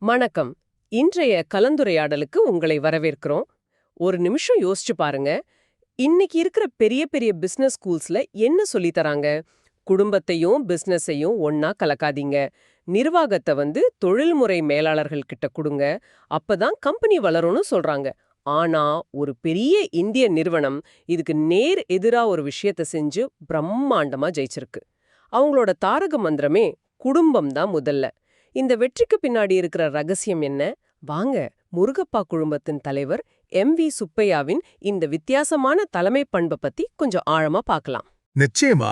வணக்கம். இன்றைய கலந்துரையாடலுக்கு உங்களை வரவேற்கிறோம். ஒரு நிமிஷம் யோசிச்சு பாருங்க. இன்னைக்கு இருக்கிற பெரிய பெரிய பிசினஸ் ஸ்கூல்ஸ்ல என்ன சொல்லித் தராங்க? குடும்பத்தையும் பிசினஸையும் ஒண்ணா கலக்காதீங்க. நிர்வாகத்தை தொழில்முறை மேலாளர்கள் கிட்ட கொடுங்க. அப்பதான் கம்பெனி வளரும்னு சொல்றாங்க. ஆனா ஒரு பெரிய இந்திய நிறுவனம் இதுக்கு நேர் எதிரா ஒரு விஷயத்த செஞ்சு பிரம்மாண்டமா ஜெயிச்சிருக்கு. அவங்களோட தாரக மந்திரமே குடும்பம் தான் முதல்ல. இந்த வெற்றிக்கு பின்னாடி இருக்கிற ரகசியம் என்ன? வாங்க, முருகப்பா குழுமத்தின் தலைவர் வி சுப்பையாவின் இந்த வித்தியாசமான தலைமை பண்பை பத்தி கொஞ்சம் ஆழமா பார்க்கலாம். நிச்சயமா.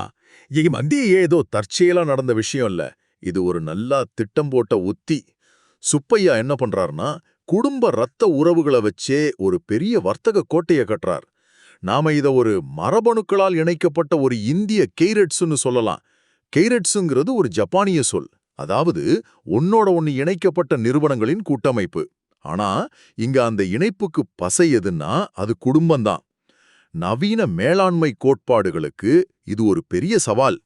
இது ஏதோ தற்செயலா நடந்த விஷயம் இல்ல. இது ஒரு நல்லா திட்டம் போட்ட உத்தி. சுப்பையா என்ன பண்றாருன்னா, குடும்ப ரத்த உறவுகளை வச்சே ஒரு பெரிய வர்த்தக கோட்டைய கட்டுறார். நாம இத ஒரு மரபணுக்களால் இணைக்கப்பட்ட ஒரு இந்திய கெய்ரெட்ஸ்னு சொல்லலாம். கெய்ரெட்ஸுங்கிறது ஒரு ஜப்பானிய சொல். அதாவது ஒன்னோட ஒன்னு இணைக்கப்பட்ட நிறுவனங்களின் கூட்டமைப்பு. ஆனா இங்க அந்த இணைப்புக்கு பசை எதுன்னா அது குடும்பம்தான். நவீன மேலாண்மை கோட்பாடுகளுக்கு இது ஒரு பெரிய சவால்.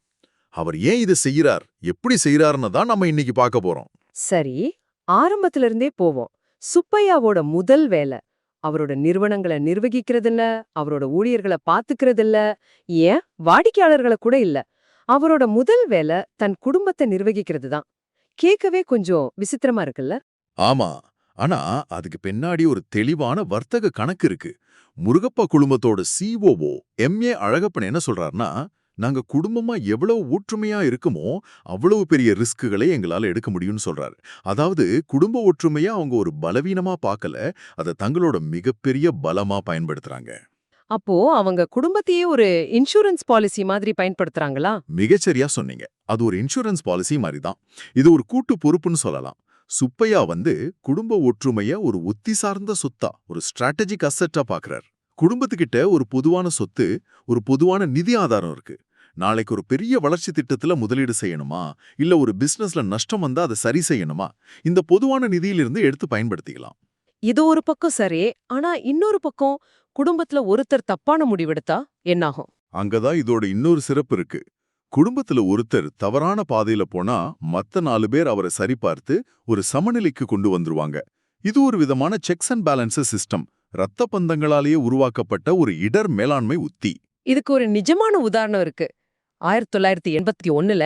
அவர் ஏன் இதை செய்யறார், எப்படி செய்யறாருன்னு தான் நம்ம இன்னைக்கு பார்க்க போறோம். சரி, ஆரம்பத்துல இருந்தே போவோம். சுப்பையாவோட முதல் வேலை அவரோட நிறுவனங்களை நிர்வகிக்கிறது இல்ல, அவரோட ஊழியர்களை பாத்துக்கிறது இல்ல, ஏன் வாடிக்கையாளர்களை கூட இல்ல. அவரோட முதல் வேலை தன் குடும்பத்தை நிர்வகிக்கிறது தான். கேட்கவே கொஞ்சம் விசித்திரமா இருக்குல்ல? ஆமா, ஆனா அதுக்கு பின்னாடி ஒரு தெளிவான வர்த்தக கணக்கு இருக்கு. முருகப்பா குழுமத்தோட சிஓஓ அழகப்பன் என்ன சொல்றாருன்னா, நாங்க குடும்பமா எவ்வளவு ஒற்றுமையா இருக்குமோ அவ்வளவு பெரிய ரிஸ்க்குகளை எங்களால எடுக்க முடியும்னு சொல்றாரு. அதாவது குடும்ப ஒற்றுமையா அவங்க ஒரு பலவீனமா பார்க்கல, அதை தங்களோட மிகப்பெரிய பலமா பயன்படுத்துறாங்க. அப்போ அவங்க குடும்பத்தையே ஒரு இன்சூரன்ஸ் பாலிசி மாதிரி பயன்படுத்துறாங்களா? மிகச்சரியா சொன்னீங்க. அது ஒரு இன்சூரன்ஸ் பாலிசி மாதிரி தான். இது ஒரு கூட்டு பொறுப்புன்னு சொல்லலாம். சுப்பையா குடும்ப ஒற்றுமைய ஒரு உத்தி சார்ந்த சொத்தா, ஒரு ஸ்ட்ராட்டஜிக் அசெட்டா பாக்குறார். குடும்பத்துக்கிட்ட ஒரு பொதுவான சொத்து, ஒரு பொதுவான நிதி ஆதாரம் இருக்கு. நாளைக்கு ஒரு பெரிய வளர்ச்சி திட்டத்துல முதலீடு செய்யணுமா, இல்ல ஒரு பிசினஸ்ல நஷ்டம் வந்தா அதை சரி செய்யணுமா, இந்த பொதுவான நிதியிலிருந்து எடுத்து பயன்படுத்திக்கலாம். இது ஒரு பக்கம் சரி. ஆனா இன்னொரு பக்கம் குடும்பத்துல ஒருத்தர் தப்பான முடிவெடுத்தா என்னாகும்? அங்கதான் இதோட இன்னொரு சிறப்பு இருக்கு. குடும்பத்துல ஒருத்தர் தவறான பாதையில போனா மத்த 4 பேர் அவரை சரிபார்த்து ஒரு சமநிலைக்கு கொண்டு வந்துருவாங்க. இது ஒரு விதமான செக்ஸ் அண்ட் பேலன்சஸ் சிஸ்டம். ரத்த பந்தங்களாலேயே உருவாக்கப்பட்ட ஒரு இடர் மேலாண்மை உத்தி. இதுக்கு ஒரு நிஜமான உதாரணம் இருக்கு. 1981ல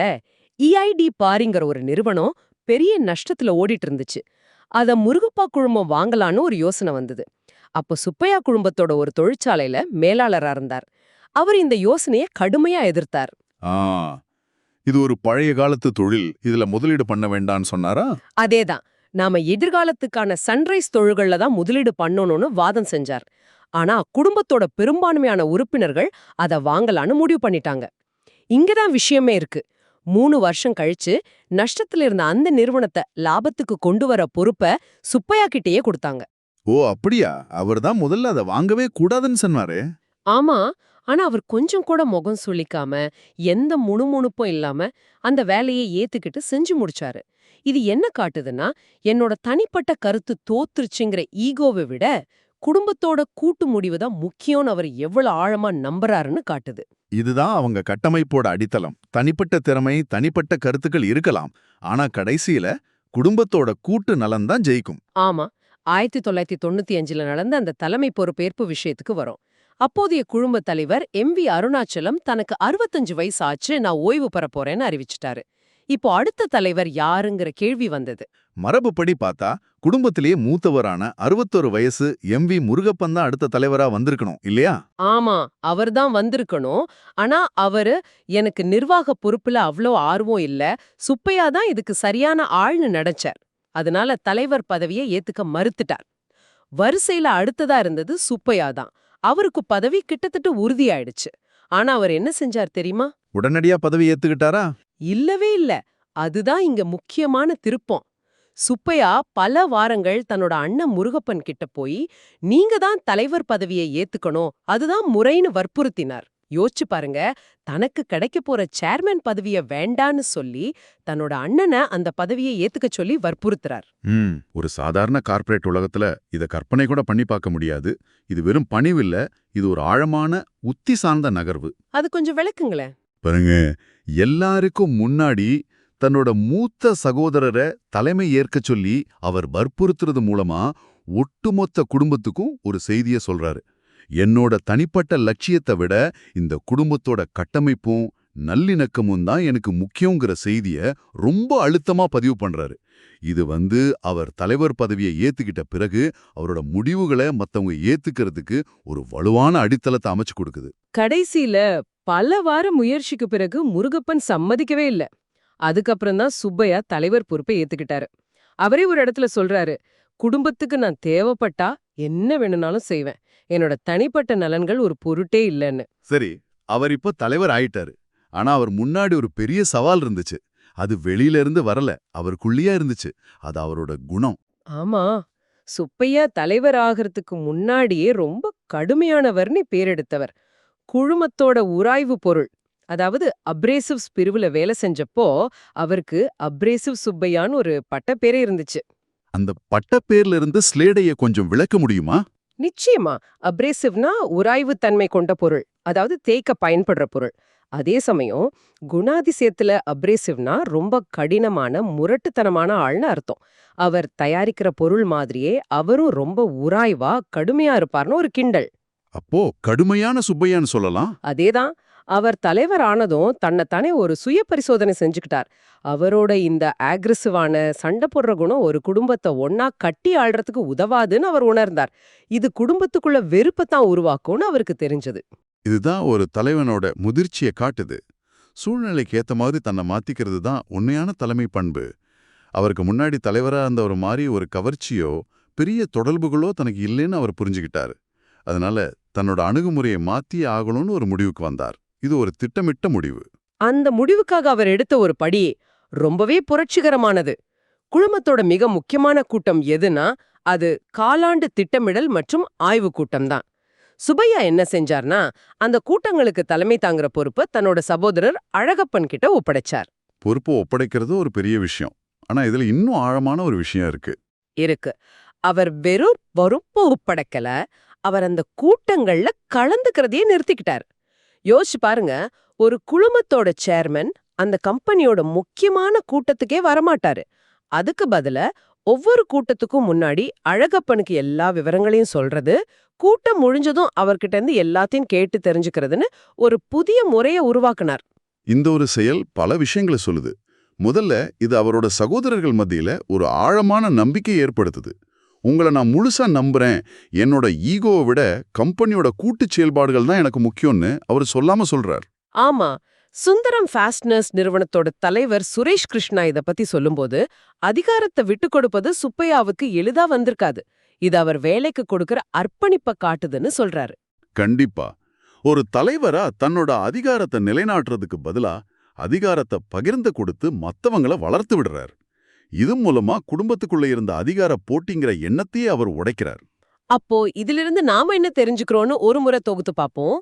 இஐடி பாரிங்கிற ஒரு நிறுவனம் பெரிய நஷ்டத்துல ஓடிட்டு இருந்துச்சு. அத முருகப்பா குழுமம் வாங்கலான்னு ஒரு யோசனை வந்தது. அப்ப சுப்பையா குடும்பத்தோட ஒரு தொழிற்சாலையில மேலாளரா இருந்தார். அவர் இந்த யோசனைய கடுமையா எதிர்த்தார். ஆ, இது ஒரு பழைய காலத்து தொழில், இதுல முதலீடு பண்ண வேண்டான்னு சொன்னாரா? அதேதான். நாம எதிர்காலத்துக்கான சன்ரைஸ் தொழில்கள்ல தான் முதலீடு பண்ணணும்னு வாதம் செஞ்சார். ஆனா குடும்பத்தோட பெரும்பான்மையான உறுப்பினர்கள் அத வாங்கலான்னு முடிவு பண்ணிட்டாங்க. இங்கதான் விஷயமே இருக்கு. 3 வருஷம் கழிச்சு நஷ்டத்துல இருந்த அந்த நிறுவனத்தை லாபத்துக்கு கொண்டு வர பொறுப்ப சுப்பையா கிட்டேயே கொடுத்தாங்க. ஓ அப்படியா? அவர் தான் முதல்ல அதை வாங்கவே கூடாதுன்னு சொன்னாரு. ஆமா. ஆனா அவர் கொஞ்சம் கூட முகம் சுளிக்காம, எந்த முணுமுணுப்பும் இல்லாம அந்த வேலையை ஏத்துக்கிட்டு செஞ்சு முடிச்சாரு. இது என்ன காட்டுதுன்னா, என்னோட தனிப்பட்ட கருத்து தோத்துருச்சுங்கிற ஈகோவை விட குடும்பத்தோட கூட்டு முடிவு தான் முக்கியம்னு அவர் எவ்வளவு ஆழமா நம்புறாருன்னு காட்டுது. இதுதான் அவங்க கட்டமைப்போட அடித்தளம். தனிப்பட்ட திறமை, தனிப்பட்ட கருத்துக்கள் இருக்கலாம். ஆனா கடைசியில குடும்பத்தோட கூட்டு நலன் தான் ஜெயிக்கும். ஆமா. 1995ல நடந்த அந்த தலைமை பொறுப்பேற்பு விஷயத்துக்கு வரும். அப்போதைய குழும தலைவர் வி அருணாச்சலம் தனக்கு 65 வயசு ஆச்சு, நான் ஓய்வு பெற போறேன்னு அறிவிச்சிட்டாரு. இப்போ அடுத்த தலைவர் யாருங்கிற கேள்வி வந்தது. மரபுப்படி பார்த்தா குடும்பத்திலேயே மூத்தவரான 61 வயசு வி முருகப்பன் தான் அடுத்த தலைவரா வந்திருக்கணும் இல்லையா? ஆமா, அவர்தான் வந்திருக்கணும். ஆனா அவரு எனக்கு நிர்வாக பொறுப்புல அவ்ளோ ஆர்வம் இல்ல, சுப்பையா தான் இதுக்கு சரியான ஆள்னு நினைச்சார். அதனால தலைவர் பதவியை ஏத்துக்க மறுத்துட்டார். வரிசையில அடுத்ததா இருந்தது சுப்பையா தான். அவருக்கு பதவி கிட்டத்தட்ட உறுதியாயிடுச்சு. ஆனா அவர் என்ன செஞ்சார் தெரியுமா? உடனடியா பதவி ஏத்துக்கிட்டாரா? இல்லவே இல்ல. அதுதான் இங்க முக்கியமான திருப்பம். சுப்பையா பல வாரங்கள் தன்னோட அண்ணன் முருகப்பன் கிட்ட போய், நீங்க தான் தலைவர் பதவியை ஏத்துக்கணும், அதுதான் முறைன்னு வற்புறுத்தினார். யோசிச்சு பாருங்க, தனக்கு கிடைக்க போற சேர்மன் பதவிய வேண்டான்னு சொல்லி தன்னோட அண்ணனை அந்த பதவியை ஏத்துக்க சொல்லி வற்புறுத்துறார். ஒரு சாதாரண கார்ப்பரேட் உலகத்துல இத கற்பனை கூட பண்ணி பார்க்க முடியாது. இது வெறும் பணிவு இல்ல, இது ஒரு ஆழமான உத்தி சார்ந்த நகர்வு. அது கொஞ்சம் விளக்குங்களேன். பாருங்க, எல்லாருக்கும் முன்னாடி தன்னோட மூத்த சகோதரரை தலைமை ஏற்கச் சொல்லி அவர் வற்புறுத்துறது மூலமா ஒட்டுமொத்த குடும்பத்துக்கும் ஒரு செய்தியை சொல்றாரு. என்னோட தனிப்பட்ட லட்சியத்தை விட இந்த குடும்பத்தோட கட்டமைப்பும் நல்லிணக்கமும் தான் எனக்கு முக்கியங்கிற செய்திய ரொம்ப அழுத்தமா பதிவு பண்றாரு. இது அவர் தலைவர் பதவியை ஏத்துக்கிட்ட பிறகு அவரோட முடிவுகளை மத்தவங்க ஏத்துக்கிறதுக்கு ஒரு வலுவான அடித்தளத்தை அமைச்சு கொடுக்குது. கடைசியில பல வார முயற்சிக்கு பிறகு முருகப்பன் சம்மதிக்கவே இல்ல. அதுக்கப்புறம் தான் சுப்பையா தலைவர் பொறுப்பை ஏத்துக்கிட்டாரு. அவரே ஒரு இடத்துல சொல்றாரு, குடும்பத்துக்கு நான் தேவைப்பட்டா என்ன வேணும்னாலும் செய்வேன். என்னோட தனிப்பட்ட நலன்கள் ஒரு பொருட்டே இல்லைன்னு. சரி, அவர் இப்ப தலைவர் ஆயிட்டாரு. ஆனா அவர் முன்னாடி ஒரு பெரிய சவால் இருந்துச்சு. அது வெளியில இருந்து வரல, அவருக்குள்ளேயே இருந்துச்சு. அது அவரோட குணம். ஆமா, சுப்பையா தலைவர் ஆகிறதுக்கு முன்னாடியே ரொம்ப கடுமையானவர்னு பேரெடுத்தவர். குழுமத்தோட உராய்வு பொருள், அதாவது அப்ரேசிவ்ஸ் பிரிவுல வேலை செஞ்சப்போ அவருக்கு அப்ரேசிவ் சுப்பையான்னு ஒரு பட்டப்பேரே இருந்துச்சு. அந்த பட்டப்பேர்ல இருந்து ஸ்லேடைய கொஞ்சம் விளக்க முடியுமா? நிச்சயமா. அப்ரேசிவ்னா உராய்வு தன்மை கொண்ட பொருள், அதாவது தேய்க்க பயன்படுற பொருள். அதே சமயம் குணாதிசயத்துல அப்ரேசிவ்னா ரொம்ப கடினமான முரட்டுத்தனமான ஆள்னு அர்த்தம். அவர் தயாரிக்கிற பொருள் மாதிரியே அவரும் ரொம்ப உராய்வா கடுமையா இருப்பார்னு ஒரு கிண்டல். அப்போ கடுமையான சுப்பையான்னு சொல்லலாம். அதேதான். அவர் தலைவர் ஆனதும் தன்னைத்தானே ஒரு சுய பரிசோதனை செஞ்சுக்கிட்டார். அவரோட இந்த ஆக்ரெசிவான சண்டை போடுற குணம் ஒரு குடும்பத்தை ஒன்னா கட்டி ஆள்றதுக்கு உதவாதுன்னு அவர் உணர்ந்தார். இது குடும்பத்துக்குள்ள வெறுப்பத்தான் உருவாக்கும்னு அவருக்கு தெரிஞ்சது. இதுதான் ஒரு தலைவனோட முதிர்ச்சியை காட்டுது. சூழ்நிலைக்கு ஏத்த மாதிரி தன்னை மாத்திக்கிறது தான் உண்மையான தலைமை பண்பு. அவருக்கு முன்னாடி தலைவரா இருந்த ஒரு மாதிரி ஒரு கவர்ச்சியோ பெரிய தொடர்புகளோ தனக்கு இல்லைன்னு அவர் புரிஞ்சுக்கிட்டாரு. அதனால தன்னோட அணுகுமுறையை மாத்தி ஆகணும்னு ஒரு முடிவுக்கு வந்தார். இது ஒரு திட்டமிட்ட முடிவு. அந்த முடிவுக்காக அவர் எடுத்த ஒரு படி ரொம்பவே புரட்சிகரமானது. குழுமத்தோட மிக முக்கியமான கூட்டம் எதுனா அது காலாண்டு திட்டமிடல் மற்றும் ஆய்வு கூட்டம் தான். சுப்பையா என்ன செஞ்சார்னா, அந்த கூட்டங்களுக்கு தலைமை தாங்குற பொறுப்பை தன்னோட சகோதரர் அழகப்பன் கிட்ட ஒப்படைச்சார். பொறுப்பு ஒப்படைக்கிறது ஒரு பெரிய விஷயம். ஆனா இதுல இன்னும் ஆழமான ஒரு விஷயம் இருக்கு. அவர் வெறும் பொறுப்பு ஒப்படைக்கல, அவர் அந்த கூட்டங்கள்ல கலந்துக்கிறதையே நிறுத்திக்கிட்டார். யோசிச்சு பாருங்க, ஒரு குழுமத்தோட சேர்மன் அந்த கம்பெனியோட முக்கியமான கூட்டத்துக்கே வரமாட்டாரு. அதுக்கு பதிலா ஒவ்வொரு கூட்டத்துக்கும் முன்னாடி அழகப்பனுக்கு எல்லா விவரங்களையும் சொல்றது, கூட்டம் முடிஞ்சதும் அவர்கிட்ட இருந்து எல்லாத்தையும் கேட்டு தெரிஞ்சுக்கிறதுன்னு ஒரு புதிய முறையை உருவாக்குனார். இந்த ஒரு செயல் பல விஷயங்களை சொல்லுது. முதல்ல இது அவரோட சகோதரர்கள் மத்தியில ஒரு ஆழமான நம்பிக்கை ஏற்படுத்துது. உங்களை நான் முழுசா நம்புறேன், என்னோட ஈகோவை விட கம்பெனியோட கூட்டுச் செயல்பாடுகள் தான் எனக்கு முக்கியம்னு அவர் சொல்லாம சொல்றார். ஆமா, சுந்தரம் ஃபாஸ்ட்னர்ஸ் நிறுவனத்தோட தலைவர் சுரேஷ் கிருஷ்ணா இத பத்தி சொல்லும்போது, அதிகாரத்தை விட்டு கொடுப்பது சுப்பையாவுக்கு எளிதா வந்திருக்காது. இது அவர் வேலைக்கு கொடுக்கிற அர்ப்பணிப்பை காட்டுதுன்னு சொல்றாரு. கண்டிப்பா. ஒரு தலைவரா தன்னோட அதிகாரத்தை நிலைநாட்டுறதுக்கு பதிலா அதிகாரத்தை பகிர்ந்து கொடுத்து மத்தவங்கள வளர்த்து விடுறார். இது மூலமா குடும்பத்துக்குள்ள இருந்த அதிகார போட்டிங்கிற எண்ணத்தையே அவர் உடைக்கிறார். அப்போ இதிலிருந்து நாம என்ன தெரிஞ்சுக்கிறோம்னு ஒரு முறை தொகுத்து பார்ப்போம்.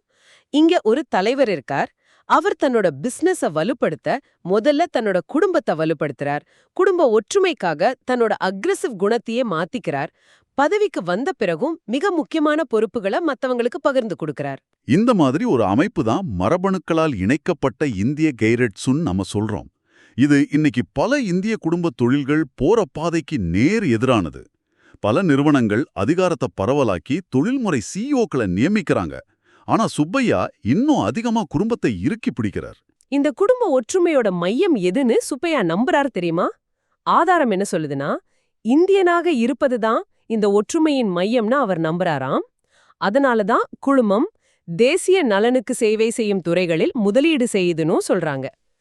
இங்க ஒரு தலைவர் இருக்கார். அவர் தன்னோட பிசினஸ வலுப்படுத்த முதல்ல தன்னோட குடும்பத்தை வலுப்படுத்துறார். குடும்ப ஒற்றுமைக்காக தன்னோட அக்ரெசிவ் குணத்தையே மாத்திக்கிறார். பதவிக்கு வந்த பிறகும் மிக முக்கியமான பொறுப்புகளை மத்தவங்களுக்கு பகிர்ந்து கொடுக்கிறார். இந்த மாதிரி ஒரு அமைப்பு தான் மரபணுக்களால் இணைக்கப்பட்ட இந்திய கைரட்ஸுன்னு நம்ம சொல்றோம். இது இன்னைக்கு பல இந்திய குடும்ப தொழில்கள் போற பாதைக்கு நேர் எதிரானது. பல நிறுவனங்கள் அதிகாரத்தை பரவலாக்கி தொழில்முறை சிஇஓக்களை நியமிக்கிறாங்க. ஆனா சுப்பையா இன்னும் அதிகமா குடும்பத்தை இறுக்கி பிடிக்கிறார். இந்த குடும்ப ஒற்றுமையோட மையம் எதுன்னு சுப்பையா நம்புறாரு தெரியுமா? ஆதாரம் என்ன சொல்லுதுன்னா, இந்தியனாக இருப்பதுதான் இந்த ஒற்றுமையின் மையம்னு அவர் நம்புறாராம். அதனாலதான் குழுமம் தேசிய நலனுக்கு சேவை செய்யும் துறைகளில் முதலீடு செய்யுதுன்னு சொல்றாங்க.